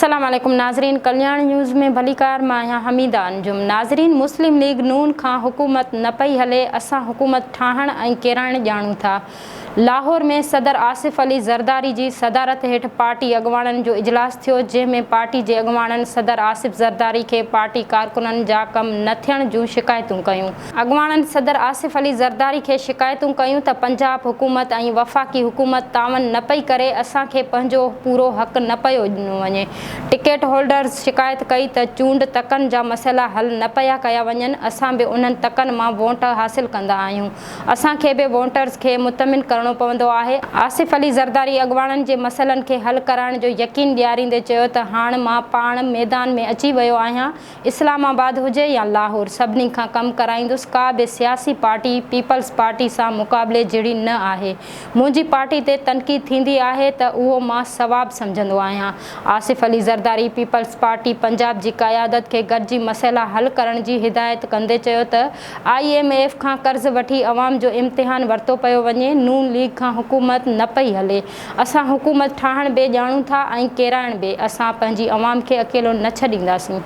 अस्सलाम वालेकुम नाज़रीन, कल्याण न्यूज़ में भलीकार मां हमीदा अंजुम। नाज़रीन, मुस्लिम लीग नून खां हुकूमत न पई हले, असां हुकूमत ठाहण ऐं केराइण ॼाणूं था। लाहौर में सदर आसिफ अली ज़रदारी जी सदारत हेठ पार्टी अॻवाननि जो इजलास थियो, जंहिंमें पार्टी जे अॻवाननि सदर आसिफ ज़रदारी खे पार्टी कारकुननि जा कम न थियण जूं शिकायतूं कयूं। अॻवाननि सदर आसिफ अली ज़रदारी खे शिकायतूं कयूं त पंजाब हुकूमत ऐं वफ़ाक़ी हुकूमत तावन न पई करे, असांखे पंहिंजो पूरो हक़ न पियो ॾिनो वञे। टिकेट होल्डर्स शिकायत कई त चूंड तकनि जा मसइला हल न पिया कया वञनि। असां बि उन्हनि तकनि मां वोट हासिल कंदा आहियूं। असांखे बि वोटर्स खे मुतमिन करणो पवंदो आहे। आसिफ अली ज़रदारी अॻवाननि जे मसइलनि खे हल कराइण जो यकीन ॾियारींदे चयो त हाणे मां पाण मैदान में अची वियो आहियां। इस्लामाबाद हुजे या लाहौर, सभिनी खां कमु कराईंदुसि। का बि सियासी पार्टी पीपल्स पार्टी सां मुक़ाबले जहिड़ी न आहे। मुंहिंजी पार्टी ते तनक़ीद थींदी आहे त उहो मां सवाब सम्झंदो आहियां। आसिफ अली ज़रदारी पीपल्स पार्टी पंजाब जी क़यादत खे गॾिजी मसइला हल करण जी हिदायत कंदे चयो त IMF खां कर्ज़ वठी अवाम जो इम्तिहान वरितो पियो वञे। नून लीग खां हुकूमत न पई हले, असां हुकूमत ठाहण बि ॼाणूं था ऐं केराइण बि। असां पंहिंजी अवाम खे अकेलो न छॾींदासीं।